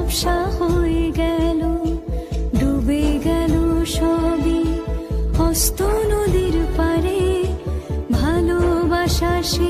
ঝাপসা হয়ে গেল, ডুবে গেল সবই হস্ত নদীর পারে, ভালোবাসা সে